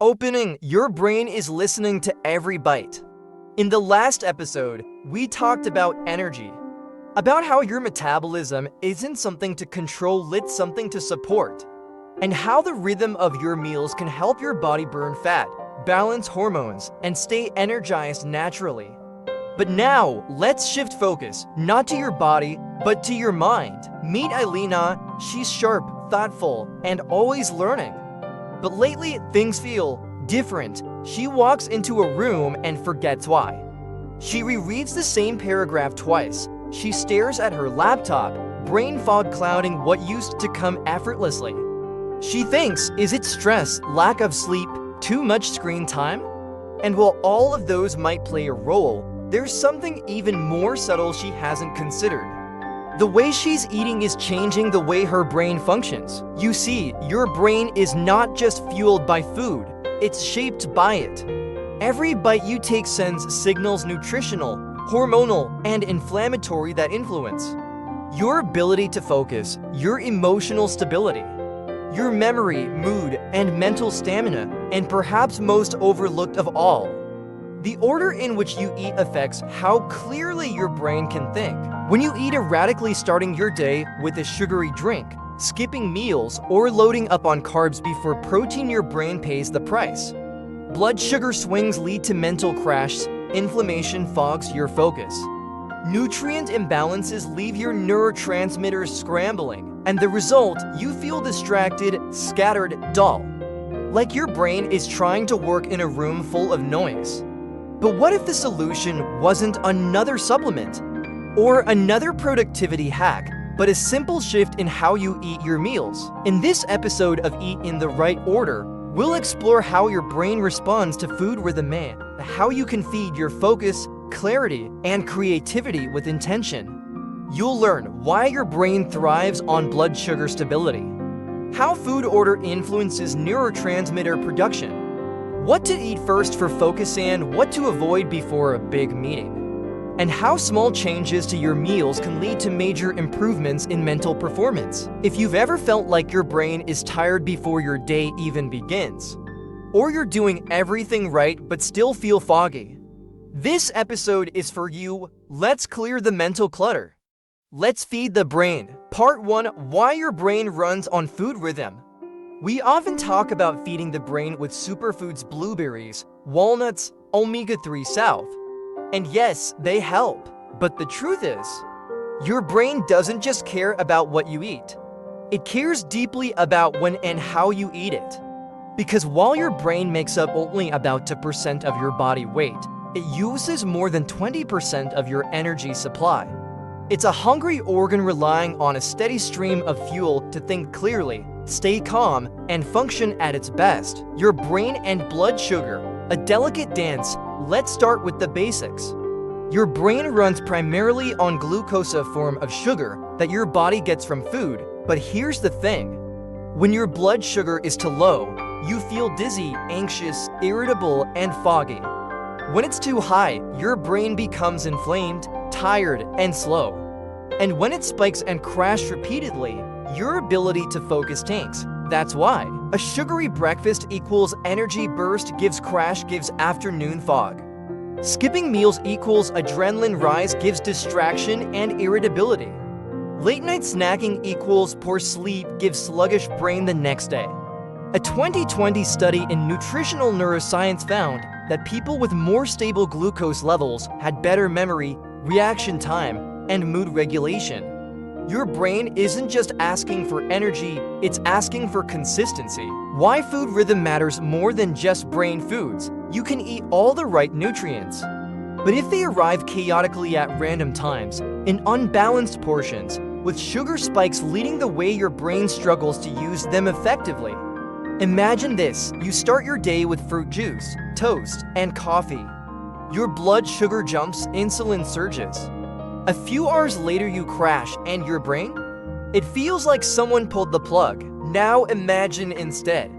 Opening, your brain is listening to every bite. In the last episode, we talked about energy, about how your metabolism isn't something to control, it's something to support, and how the rhythm of your meals can help your body burn fat, balance hormones, and stay energized naturally. But now, let's shift focus, not to your body, but to your mind. Meet Elena. She's sharp, thoughtful, and always learning. But lately, things feel different. She walks into a room and forgets why. She rereads the same paragraph twice. She stares at her laptop, brain fog clouding what used to come effortlessly. She thinks, is it stress, lack of sleep, too much screen time? And while all of those might play a role, there's something even more subtle she hasn't considered. The way she's eating is changing the way her brain functions. You see, your brain is not just fueled by food, it's shaped by it. Every bite you take sends signals nutritional, hormonal, and inflammatory that influence your ability to focus, your emotional stability, your memory, mood, and mental stamina, and perhaps most overlooked of all, the order in which you eat affects how clearly your brain can think. When you eat erratically, starting your day with a sugary drink, skipping meals, or loading up on carbs before protein, your brain pays the price. Blood sugar swings lead to mental crashes, inflammation fogs your focus. Nutrient imbalances leave your neurotransmitters scrambling, and the result, you feel distracted, scattered, dull. Like your brain is trying to work in a room full of noise. But what if the solution wasn't another supplement or another productivity hack, but a simple shift in how you eat your meals? In this episode of Eat in the Right Order, we'll explore how your brain responds to food rhythm and how you can feed your focus, clarity, and creativity with intention. You'll learn why your brain thrives on blood sugar stability, how food order influences neurotransmitter production, what to eat first for focus and what to avoid before a big meeting, and how small changes to your meals can lead to major improvements in mental performance. If you've ever felt like your brain is tired before your day even begins, or you're doing everything right but still feel foggy, this episode is for you. Let's clear the mental clutter. Let's feed the brain. Part 1: Why your brain runs on food rhythm. We often talk about feeding the brain with superfoods, blueberries, walnuts, omega-3 salve. And yes, they help. But the truth is, your brain doesn't just care about what you eat. It cares deeply about when and how you eat it. Because while your brain makes up only about 2% of your body weight, it uses more than 20% of your energy supply. It's a hungry organ relying on a steady stream of fuel to think clearly, stay calm, and function at its best. Your brain and blood sugar, a delicate dance. Let's start with the basics. Your brain runs primarily on glucose, a form of sugar that your body gets from food. But here's the thing. When your blood sugar is too low, you feel dizzy, anxious, irritable, and foggy. When it's too high, your brain becomes inflamed, tired, and slow. And when it spikes and crashes repeatedly, your ability to focus tanks. That's why a sugary breakfast equals energy burst, gives crash, gives afternoon fog. Skipping meals equals adrenaline rise, gives distraction and irritability. Late night snacking equals poor sleep, gives sluggish brain the next day. A 2020 study in nutritional neuroscience found that people with more stable glucose levels had better memory, reaction time, and mood regulation. Your brain isn't just asking for energy, it's asking for consistency. Why food rhythm matters more than just brain foods. You can eat all the right nutrients, but if they arrive chaotically at random times, in unbalanced portions, with sugar spikes leading the way, your brain struggles to use them effectively. Imagine this: you start your day with fruit juice, toast, and coffee. Your blood sugar jumps, insulin surges. A few hours later you crash, and your brain? It feels like someone pulled the plug. Now imagine instead.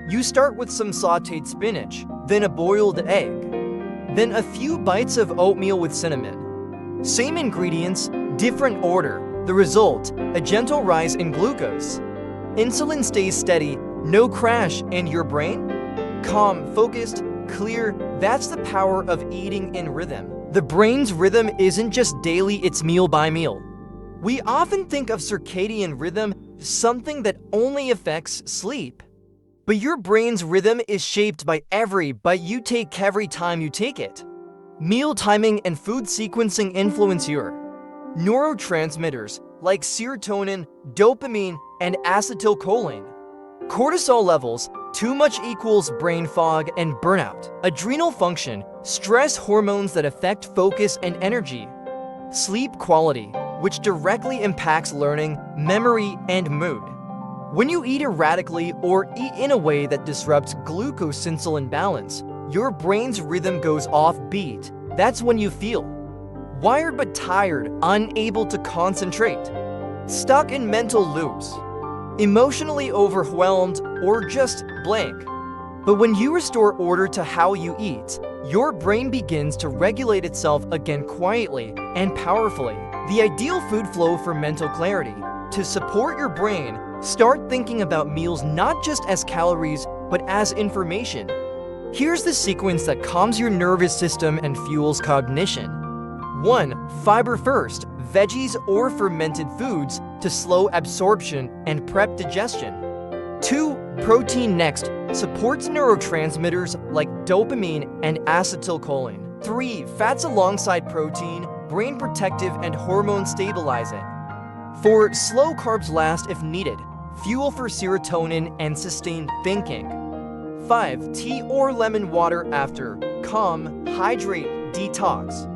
You start with some sautéed spinach, then a boiled egg, then a few bites of oatmeal with cinnamon. Same ingredients, different order. The result, a gentle rise in glucose. Insulin stays steady, no crash, and your brain? calm, focused, clear. That's the power of eating in rhythm. The brain's rhythm isn't just daily, it's meal by meal. We often think of circadian rhythm as something that only affects sleep. But your brain's rhythm is shaped by every bite you take every time you take it. Meal timing and food sequencing influence your neurotransmitters like serotonin, dopamine, and acetylcholine. Cortisol levels, too much equals brain fog and burnout. Adrenal function, stress hormones that affect focus and energy. Sleep quality, which directly impacts learning, memory, and mood. When you eat erratically or eat in a way that disrupts glucose-insulin balance, your brain's rhythm goes off beat. That's when you feel wired but tired, unable to concentrate, stuck in mental loops, emotionally overwhelmed, or just blank. But when you restore order to how you eat, your brain begins to regulate itself again quietly and powerfully. The ideal food flow for mental clarity. To support your brain, start thinking about meals not just as calories, but as information. Here's the sequence that calms your nervous system and fuels cognition. 1. Fiber first, veggies or fermented foods to slow absorption and prep digestion. 2. Protein next, supports neurotransmitters like dopamine and acetylcholine. 3. Fats alongside protein, brain protective and hormone stabilizing. 4. Slow carbs last if needed, fuel for serotonin and sustained thinking. 5. Tea or lemon water after, calm, hydrate, detox.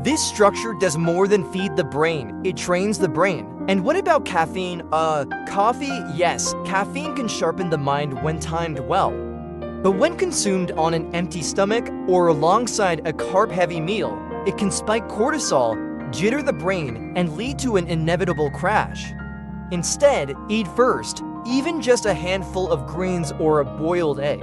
This structure does more than feed the brain, it trains the brain. And what about caffeine? Coffee? Yes, caffeine can sharpen the mind when timed well. But when consumed on an empty stomach or alongside a carb-heavy meal, it can spike cortisol, jitter the brain, and lead to an inevitable crash. Instead, eat first, even just a handful of greens or a boiled egg.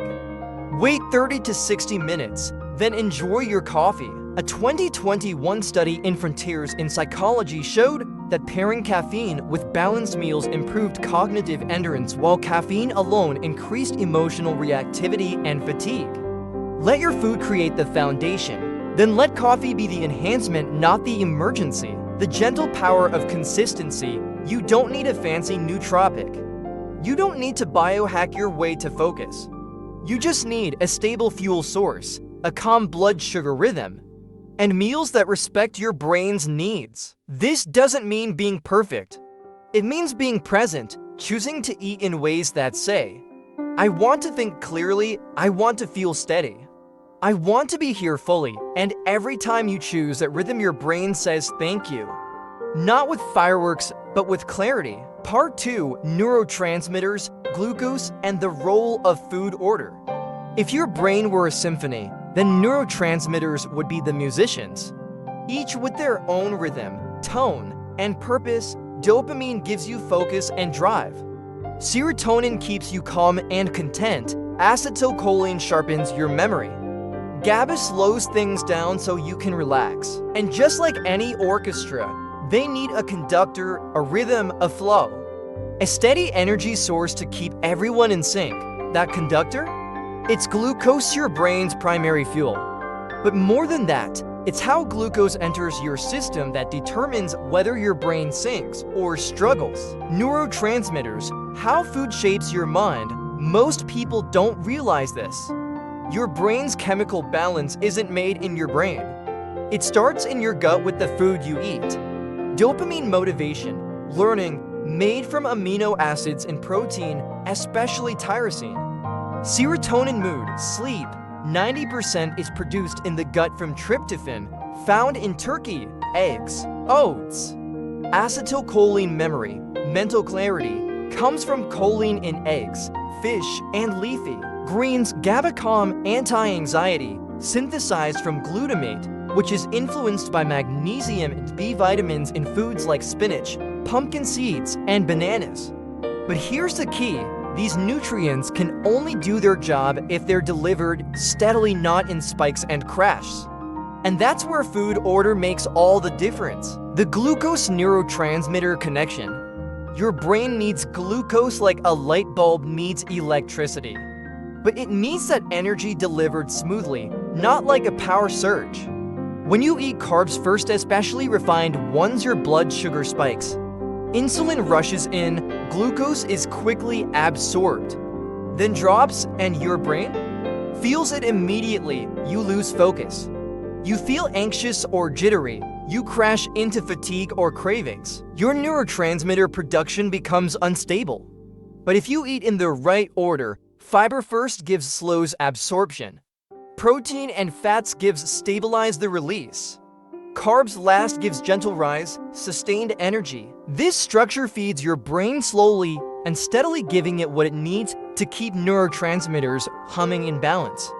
Wait 30 to 60 minutes, then enjoy your coffee. A 2021 study in Frontiers in Psychology showed that pairing caffeine with balanced meals improved cognitive endurance while caffeine alone increased emotional reactivity and fatigue. Let your food create the foundation, then let coffee be the enhancement, not the emergency. The gentle power of consistency. You don't need a fancy nootropic. You don't need to biohack your way to focus. You just need a stable fuel source, a calm blood sugar rhythm, and meals that respect your brain's needs. This doesn't mean being perfect. It means being present, choosing to eat in ways that say, I want to think clearly, I want to feel steady. I want to be here fully, and every time you choose that rhythm, your brain says thank you. Not with fireworks, but with clarity. Part 2, neurotransmitters, glucose, and the role of food order. If your brain were a symphony, then neurotransmitters would be the musicians. Each with their own rhythm, tone, and purpose. Dopamine gives you focus and drive. Serotonin keeps you calm and content. Acetylcholine sharpens your memory. GABA slows things down so you can relax. And just like any orchestra, they need a conductor, a rhythm, a flow. A steady energy source to keep everyone in sync. That conductor? It's glucose, your brain's primary fuel. But more than that, it's how glucose enters your system that determines whether your brain sinks or struggles. Neurotransmitters, how food shapes your mind. Most people don't realize this. Your brain's chemical balance isn't made in your brain. It starts in your gut with the food you eat. Dopamine motivation, learning, made from amino acids and protein, especially tyrosine. Serotonin mood, sleep, 90% is produced in the gut from tryptophan, found in turkey, eggs, oats. Acetylcholine memory, mental clarity, comes from choline in eggs, fish, and leafy greens. GABA calm, anti-anxiety, synthesized from glutamate, which is influenced by magnesium and B vitamins in foods like spinach, pumpkin seeds, and bananas. But here's the key. These nutrients can only do their job if they're delivered steadily, not in spikes and crashes. And that's where food order makes all the difference. The glucose neurotransmitter connection. Your brain needs glucose like a light bulb needs electricity. but it needs that energy delivered smoothly, not like a power surge. When you eat carbs first, especially refined ones, your blood sugar spikes. Insulin rushes in, glucose is quickly absorbed, then drops, and your brain feels it immediately. You lose focus. You feel anxious or jittery. You crash into fatigue or cravings. Your neurotransmitter production becomes unstable. But if you eat in the right order, fiber first gives slows absorption. Protein and fats gives stabilize the release. Carbs last gives gentle rise, sustained energy. This structure feeds your brain slowly and steadily, giving it what it needs to keep neurotransmitters humming in balance.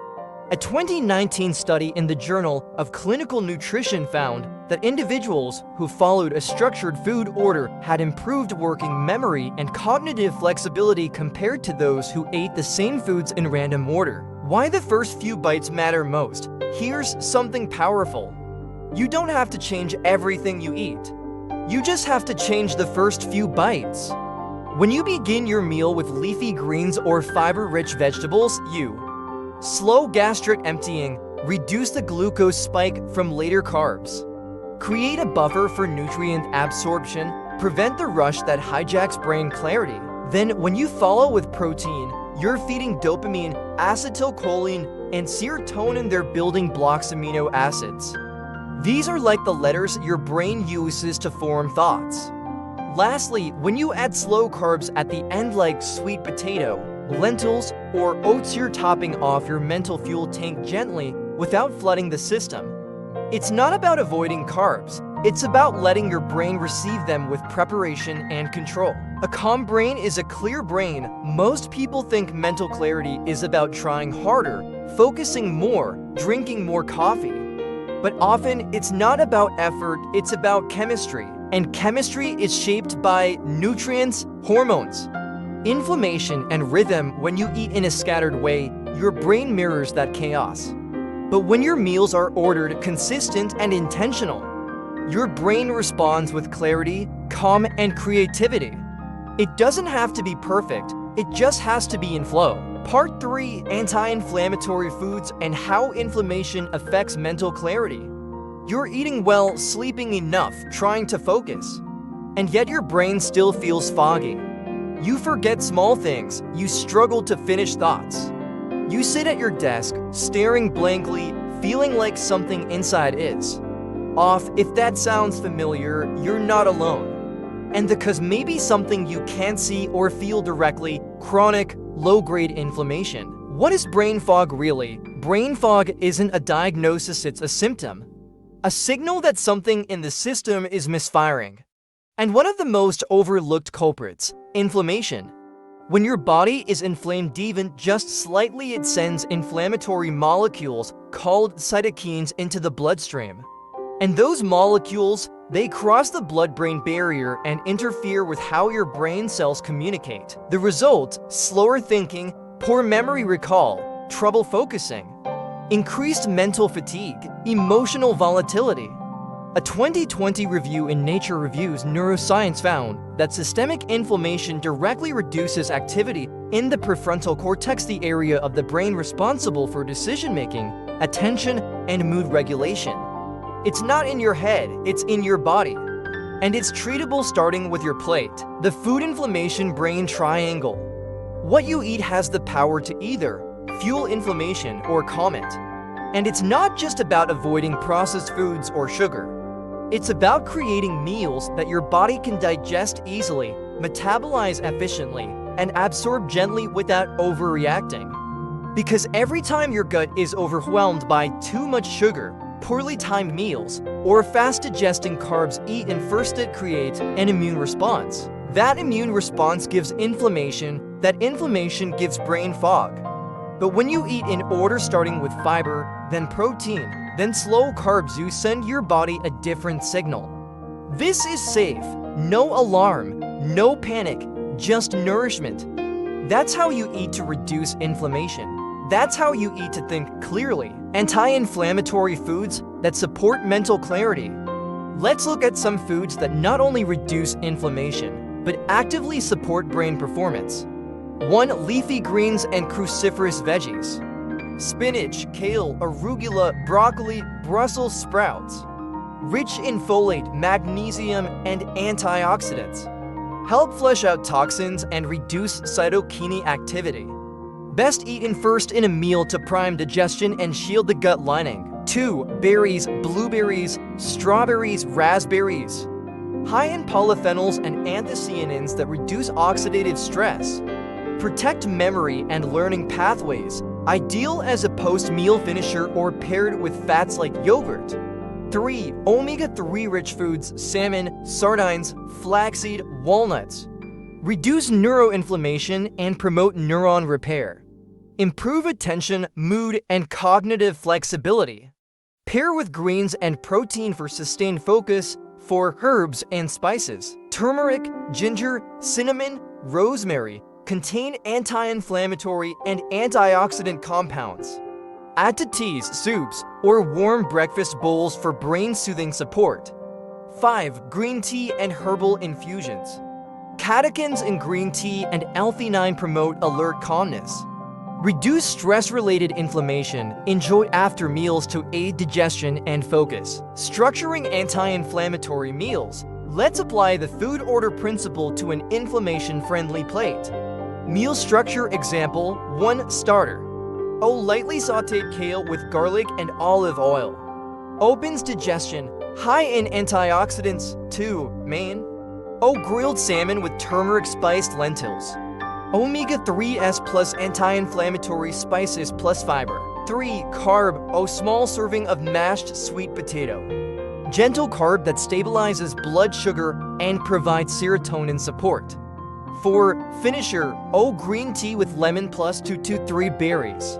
A 2019 study in the Journal of Clinical Nutrition found that individuals who followed a structured food order had improved working memory and cognitive flexibility compared to those who ate the same foods in random order. Why the first few bites matter most? Here's something powerful. You don't have to change everything you eat. You just have to change the first few bites. When you begin your meal with leafy greens or fiber-rich vegetables, you slow gastric emptying, reduce the glucose spike from later carbs, create a buffer for nutrient absorption, prevent the rush that hijacks brain clarity. Then, when you follow with protein, you're feeding dopamine, acetylcholine, and serotonin, their building blocks, amino acids. These are like the letters your brain uses to form thoughts. Lastly, when you add slow carbs at the end like sweet potato, lentils, or oats, you're topping off your mental fuel tank gently without flooding the system. It's not about avoiding carbs, it's about letting your brain receive them with preparation and control. A calm brain is a clear brain. Most people think mental clarity is about trying harder, focusing more, drinking more coffee. But often, it's not about effort, it's about chemistry. And chemistry is shaped by nutrients, hormones, inflammation, and rhythm. When you eat in a scattered way, your brain mirrors that chaos. But when your meals are ordered, consistent, and intentional, your brain responds with clarity, calm, and creativity. It doesn't have to be perfect, it just has to be in flow. Part 3: Anti-inflammatory foods and how inflammation affects mental clarity. You're eating well, sleeping enough, trying to focus, and yet your brain still feels foggy. You forget small things, you struggle to finish thoughts. You sit at your desk, staring blankly, feeling like something inside is off. If that sounds familiar, you're not alone. And because maybe something you can't see or feel directly, chronic, low-grade inflammation. What is brain fog really? Brain fog isn't a diagnosis, it's a symptom. A signal that something in the system is misfiring. And one of the most overlooked culprits, inflammation. When your body is inflamed even just slightly, it sends inflammatory molecules called cytokines into the bloodstream. And those molecules, they cross the blood-brain barrier and interfere with how your brain cells communicate. The result: slower thinking, poor memory recall, trouble focusing, increased mental fatigue, emotional volatility. A 2020 review in Nature Reviews Neuroscience found that systemic inflammation directly reduces activity in the prefrontal cortex, the area of the brain responsible for decision-making, attention, and mood regulation. It's not in your head, it's in your body. And it's treatable, starting with your plate. The food inflammation brain triangle. What you eat has the power to either fuel inflammation or calm it. And it's not just about avoiding processed foods or sugar. It's about creating meals that your body can digest easily, metabolize efficiently, and absorb gently without overreacting. Because every time your gut is overwhelmed by too much sugar, poorly timed meals, or fast-digesting carbs eaten first, it creates an immune response. That immune response gives inflammation, that inflammation gives brain fog. But when you eat in order, starting with fiber, then protein, then slow carbs, you send your body a different signal. This is safe, no alarm, no panic, just nourishment. That's how you eat to reduce inflammation. That's how you eat to think clearly. Anti-inflammatory foods that support mental clarity. Let's look at some foods that not only reduce inflammation, but actively support brain performance. 1. Leafy greens and cruciferous veggies. Spinach, kale, arugula, broccoli, Brussels sprouts. Rich in folate, magnesium, and antioxidants. Help flush out toxins and reduce cytokine activity. Best eaten first in a meal to prime digestion and shield the gut lining. 2. Berries, blueberries, strawberries, raspberries. High in polyphenols and anthocyanins that reduce oxidative stress. Protect memory and learning pathways, ideal as a post-meal finisher or paired with fats like yogurt. 3. Omega-3 rich foods, salmon, sardines, flaxseed, walnuts. Reduce neuroinflammation and promote neuron repair. Improve attention, mood, and cognitive flexibility. Pair with greens and protein for sustained focus. 4. Herbs and spices. Turmeric, ginger, cinnamon, rosemary contain anti-inflammatory and antioxidant compounds. Add to teas, soups, or warm breakfast bowls for brain-soothing support. 5. Green tea and herbal infusions. Catechins in green tea and L-theanine promote alert calmness. Reduce stress-related inflammation. Enjoy after meals to aid digestion and focus. Structuring anti-inflammatory meals. Let's apply the food order principle to an inflammation-friendly plate. Meal structure example: 1. Starter. Lightly sautéed kale with garlic and olive oil. Opens digestion, high in antioxidants. 2. Main. Grilled salmon with turmeric spiced lentils. Omega-3s plus anti-inflammatory spices plus fiber. 3. Carb. Small serving of mashed sweet potato. Gentle carb that stabilizes blood sugar and provides serotonin support. 4. Finisher. Green tea with lemon plus 2 to 3 berries.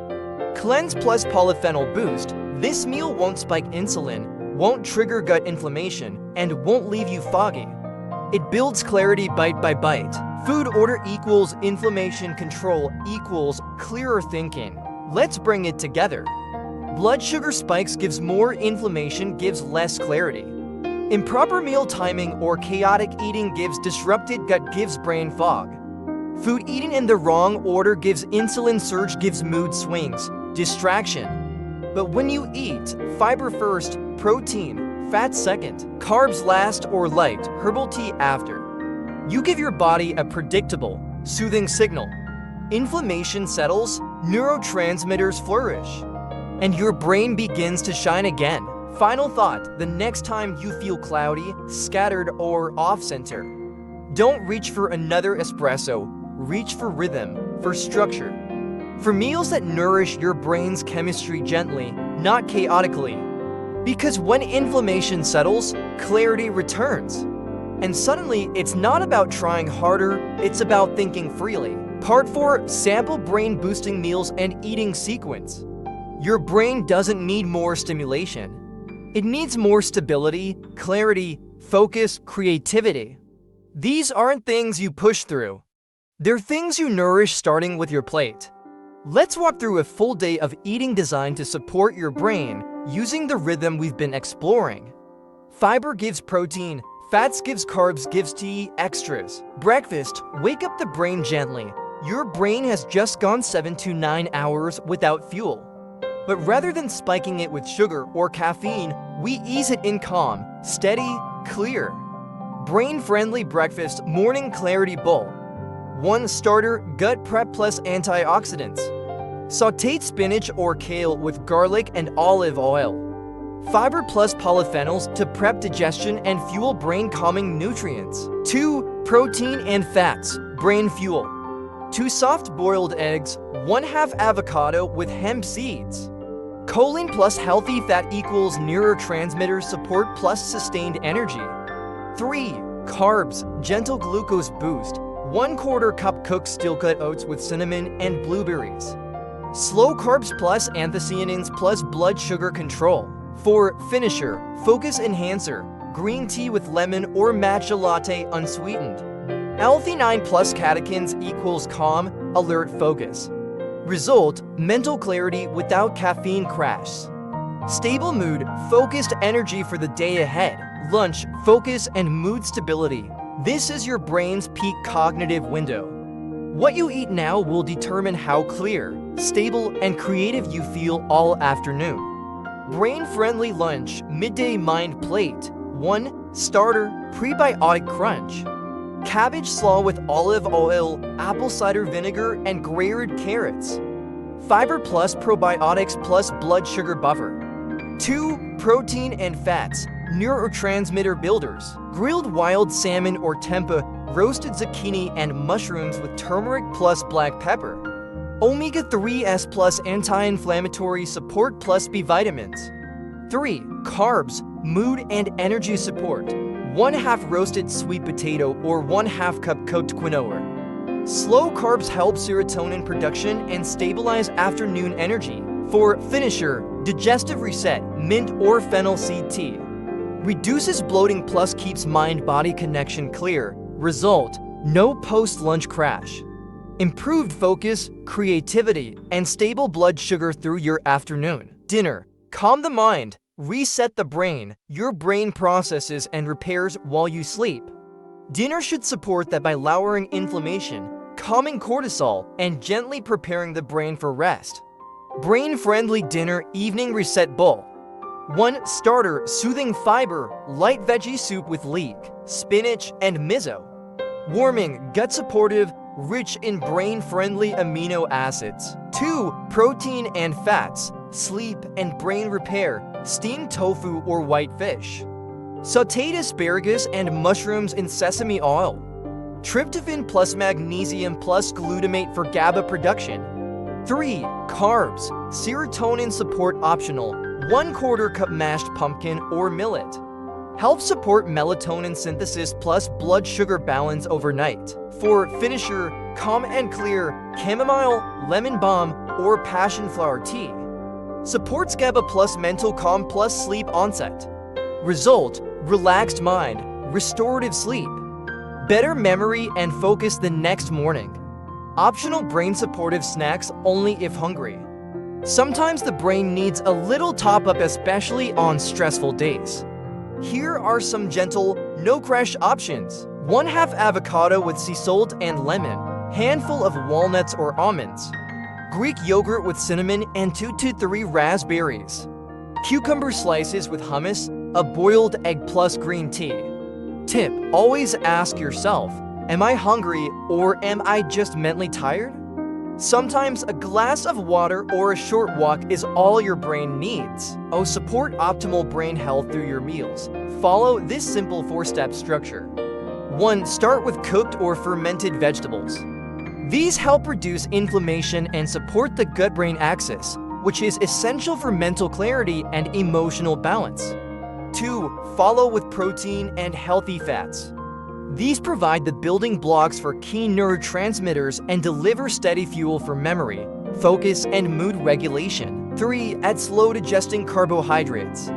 Cleanse plus polyphenol boost. This meal won't spike insulin, won't trigger gut inflammation, and won't leave you foggy. It builds clarity bite by bite. Food order equals inflammation control equals clearer thinking. Let's bring it together. Blood sugar spikes gives more inflammation, gives less clarity. Improper meal timing or chaotic eating gives disrupted gut, gives brain fog. Food eaten in the wrong order gives insulin surge, gives mood swings, distraction. But when you eat, fiber first, protein, fat second, carbs last or light, herbal tea after, you give your body a predictable, soothing signal. Inflammation settles, neurotransmitters flourish, and your brain begins to shine again. Final thought: the next time you feel cloudy, scattered, or off-center, don't reach for another espresso, reach for rhythm, for structure. For meals that nourish your brain's chemistry gently, not chaotically. Because when inflammation settles, clarity returns. And suddenly, it's not about trying harder, it's about thinking freely. Part 4, sample brain-boosting meals and eating sequence. Your brain doesn't need more stimulation. It needs more stability, clarity, focus, creativity. These aren't things you push through. They're things you nourish starting with your plate. Let's walk through a full day of eating designed to support your brain using the rhythm we've been exploring. Fiber gives protein, fats gives carbs, gives tea, extras. Breakfast, wake up the brain gently. Your brain has just gone 7 to 9 hours without fuel. But rather than spiking it with sugar or caffeine, we ease it in calm, steady, clear. Brain-friendly breakfast morning clarity bowl. 1. Starter, gut prep plus antioxidants. Sautéed spinach or kale with garlic and olive oil. Fiber plus polyphenols to prep digestion and fuel brain-calming nutrients. 2. Protein and fats, brain fuel. 2 soft-boiled eggs, 1/2 avocado with hemp seeds. Choline plus healthy fat equals neurotransmitters support plus sustained energy. 3. Carbs, gentle glucose boost, 1/4 cup cooked steel-cut oats with cinnamon and blueberries. Slow carbs plus anthocyanins plus blood sugar control. 4. Finisher, focus enhancer, green tea with lemon or matcha latte unsweetened. L-theanine plus catechins equals calm, alert focus. Result, mental clarity without caffeine crash. Stable mood, focused energy for the day ahead. Lunch, focus and mood stability. This is your brain's peak cognitive window. What you eat now will determine how clear, stable, and creative you feel all afternoon. Brain-friendly lunch, midday mind plate. 1. Starter, prebiotic crunch. Cabbage slaw with olive oil, apple cider vinegar, and grated carrots. Fiber plus probiotics plus blood sugar buffer. 2. Protein and fats, neurotransmitter builders. Grilled wild salmon or tempeh, roasted zucchini and mushrooms with turmeric plus black pepper. Omega-3s plus anti-inflammatory support plus B vitamins. 3. Carbs, mood and energy support. 1/2 roasted sweet potato or 1/2 cup cooked quinoa. Slow carbs help serotonin production and stabilize afternoon energy. For finisher, digestive reset, mint or fennel seed tea. Reduces bloating plus keeps mind-body connection clear. Result, no post-lunch crash. Improved focus, creativity, and stable blood sugar through your afternoon. Dinner, calm the mind, reset the brain. Your brain processes and repairs while you sleep. Dinner should support that by lowering inflammation, calming cortisol, and gently preparing the brain for rest. Brain-friendly dinner evening reset bowl. 1. Starter, soothing fiber, light veggie soup with leek, spinach, and miso. Warming, gut-supportive, rich in brain-friendly amino acids. 2. Protein and fats, sleep and brain repair, steamed tofu or white fish. Sautéed asparagus and mushrooms in sesame oil. Tryptophan plus magnesium plus glutamate for GABA production. 3. Carbs, serotonin support optional, 1/4 cup mashed pumpkin or millet. Helps support melatonin synthesis plus blood sugar balance overnight. For finisher, calm and clear, chamomile, lemon balm, or passion flower tea. Supports GABA plus mental calm plus sleep onset. Result, relaxed mind, restorative sleep. Better memory and focus the next morning. Optional brain-supportive snacks only if hungry. Sometimes the brain needs a little top-up, especially on stressful days. Here are some gentle, no-crash options. 1/2 avocado with sea salt and lemon, handful of walnuts or almonds. Greek yogurt with cinnamon and 2 to 3 raspberries. Cucumber slices with hummus, a boiled egg plus green tea. Tip, always ask yourself, am I hungry or am I just mentally tired? Sometimes a glass of water or a short walk is all your brain needs. Support optimal brain health through your meals. Follow this simple 4-step structure. 1. Start with cooked or fermented vegetables. These help reduce inflammation and support the gut-brain axis, which is essential for mental clarity and emotional balance. 2. Follow with protein and healthy fats. These provide the building blocks for key neurotransmitters and deliver steady fuel for memory, focus, and mood regulation. 3. Add slow-digesting carbohydrates.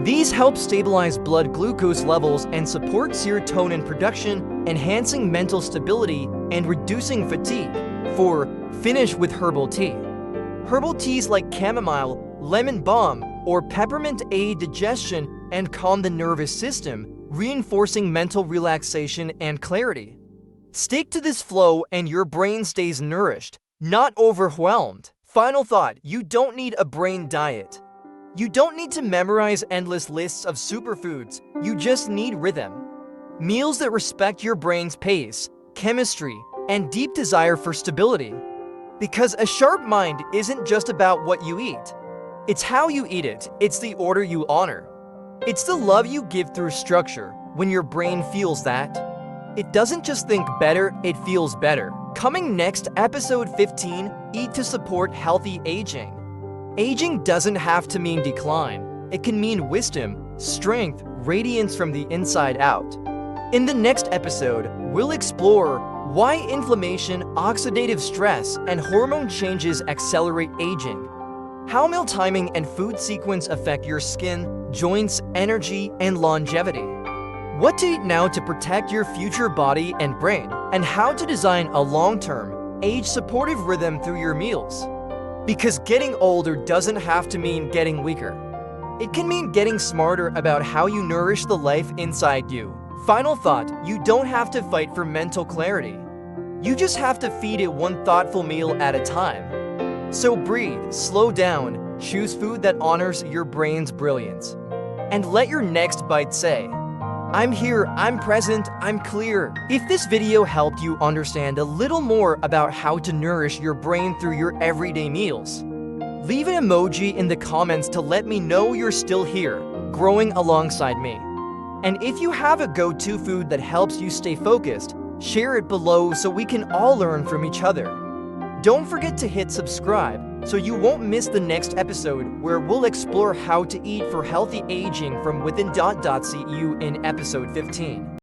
These help stabilize blood glucose levels and support serotonin production, enhancing mental stability and reducing fatigue. 4. Finish with herbal tea. Herbal teas like chamomile, lemon balm, or peppermint aid digestion and calm the nervous system, reinforcing mental relaxation and clarity. Stick to this flow and your brain stays nourished, not overwhelmed. Final thought, you don't need a brain diet. You don't need to memorize endless lists of superfoods, you just need rhythm. Meals that respect your brain's pace, chemistry, and deep desire for stability. Because a sharp mind isn't just about what you eat. It's how you eat it, it's the order you honor. It's the love you give through structure. When your brain feels that, it doesn't just think better, it feels better. Coming next, episode 15, Eat to Support Healthy Aging. Aging doesn't have to mean decline. It can mean wisdom, strength, radiance from the inside out. In the next episode, we'll explore why inflammation, oxidative stress, and hormone changes accelerate aging. How meal timing and food sequence affect your skin, joints, energy, and longevity. What to eat now to protect your future body and brain, and how to design a long-term, age-supportive rhythm through your meals. Because getting older doesn't have to mean getting weaker. It can mean getting smarter about how you nourish the life inside you. Final thought, you don't have to fight for mental clarity. You just have to feed it one thoughtful meal at a time. So breathe, slow down, choose food that honors your brain's brilliance. And let your next bite say, I'm here, I'm present, I'm clear. If this video helped you understand a little more about how to nourish your brain through your everyday meals, leave an emoji in the comments to let me know you're still here, growing alongside me. And if you have a go-to food that helps you stay focused, share it below so we can all learn from each other. Don't forget to hit subscribe so you won't miss the next episode where we'll explore how to eat for healthy aging from within. See you in episode 15.